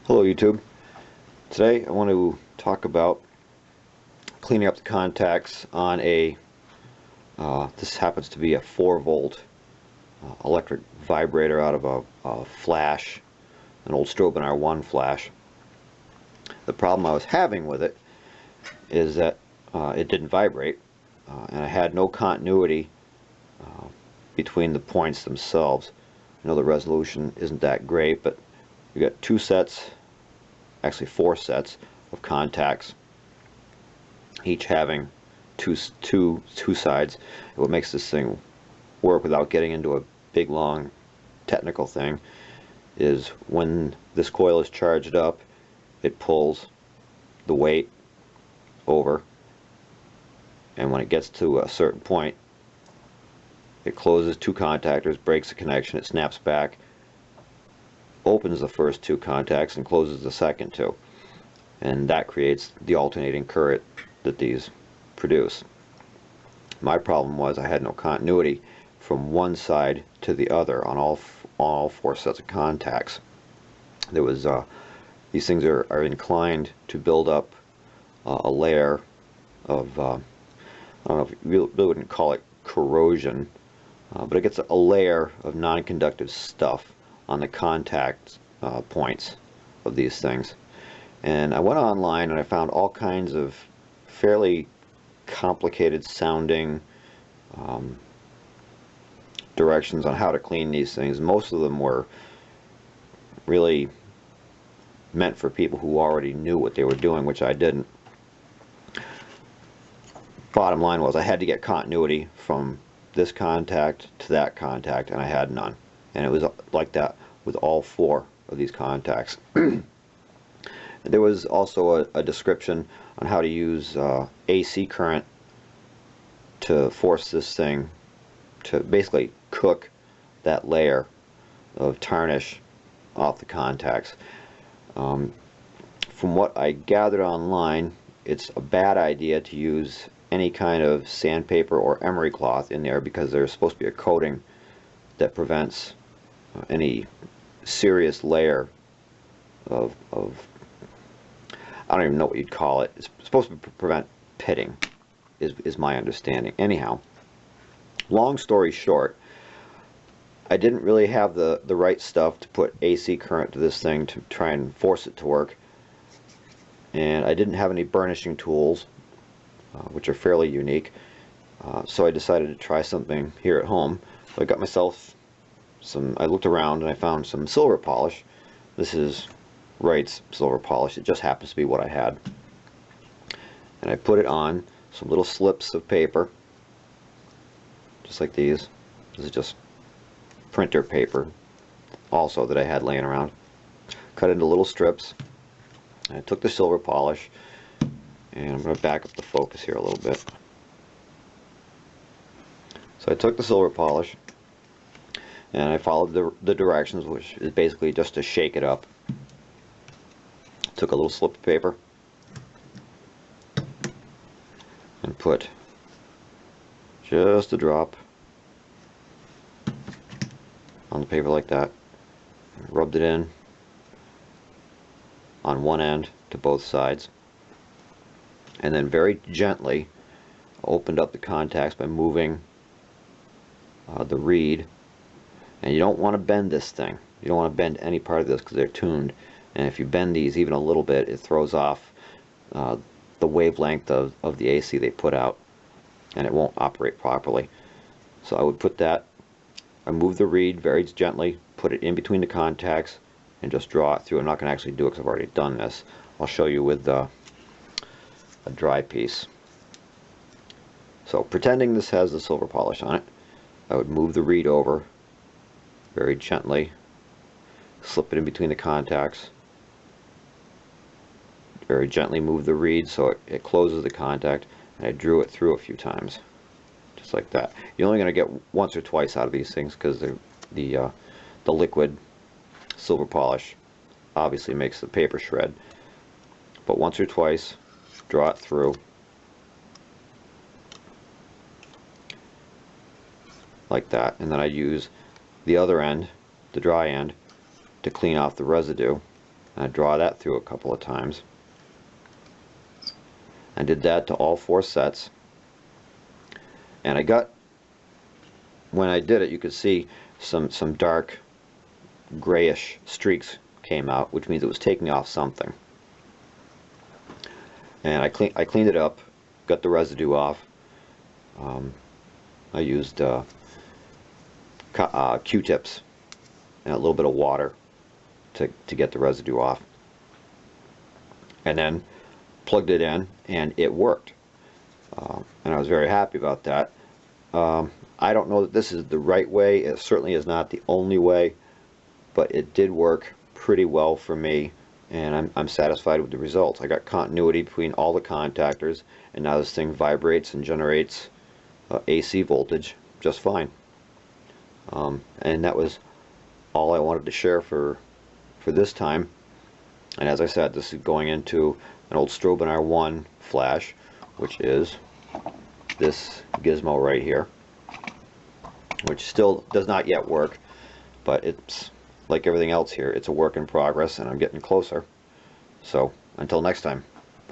Hello YouTube. Today I want to talk about cleaning up the contacts on a this happens to be a 4-volt electric vibrator out of a flash, an old Strobe R1 flash. The problem I was having with it is that it didn't vibrate, and I had no continuity between the points themselves. I know the resolution isn't that great, but you got two sets, actually 4 sets of contacts, each having two sides. And what makes this thing work without getting into a big long technical thing is when this coil is charged up, it pulls the weight over, and when it gets to a certain point, it closes 2 contactors, breaks the connection, it snaps back, opens the first 2 contacts and closes the second 2, and that creates the alternating current that these produce. My problem was I had no continuity from one side to the other on all 4 sets of contacts. There was these things are inclined to build up a layer of I don't know if you really wouldn't call it corrosion, but it gets a layer of non-conductive stuff on the contact points of these things. And I went online and I found all kinds of fairly complicated sounding directions on how to clean these things. Most of them were really meant for people who already knew what they were doing, which I didn't. Bottom line was I had to get continuity from this contact to that contact, and I had none. And it was like that with all 4 of these contacts. There was also a description on how to use AC current to force this thing to basically cook that layer of tarnish off the contacts. From what I gathered online, it's a bad idea to use any kind of sandpaper or emery cloth in there because there's supposed to be a coating that prevents any serious layer of I don't even know what you'd call it. It's supposed to prevent pitting, is my understanding. Anyhow, long story short, I didn't really have the right stuff to put AC current to this thing to try and force it to work, and I didn't have any burnishing tools, which are fairly unique, so I decided to try something here at home. So I got myself I looked around and I found some silver polish. This is Wright's silver polish. It just happens to be what I had. And I put it on some little slips of paper, just like these. This is just printer paper also that I had laying around. Cut into little strips. And I took the silver polish, and I'm going to back up the focus here a little bit. So I took the silver polish and I followed the directions, which is basically just to shake it up. Took a little slip of paper and put just a drop on the paper like that. Rubbed it in on one end to both sides, and then very gently opened up the contacts by moving the reed. And you don't want to bend this thing. You don't want to bend any part of this because they're tuned, and if you bend these even a little bit, it throws off the wavelength of the AC they put out, and it won't operate properly. So I would put that, I move the reed very gently, put it in between the contacts, and just draw it through. I'm not going to actually do it because I've already done this. I'll show you with a dry piece. So pretending this has the silver polish on it, I would move the reed over very gently, slip it in between the contacts, very gently move the reed so it closes the contact, and I drew it through a few times, just like that. You're only going to get once or twice out of these things because the liquid silver polish obviously makes the paper shred, but once or twice, draw it through like that, and then I use the other end, the dry end, to clean off the residue. I draw that through a couple of times. I did that to all 4 sets, and I got, when I did it, you could see some dark grayish streaks came out, which means it was taking off something. And I cleaned it up, got the residue off. I used Q-tips and a little bit of water to get the residue off, and then plugged it in, and it worked. And I was very happy about that. I don't know that this is the right way. It certainly is not the only way, but it did work pretty well for me, and I'm satisfied with the results. I got continuity between all the contactors, and now this thing vibrates and generates AC voltage just fine. And that was all I wanted to share for this time. And as I said, this is going into an old Strobin R1 flash, which is this gizmo right here, which still does not yet work, but it's like everything else here, it's a work in progress, and I'm getting closer. So until next time.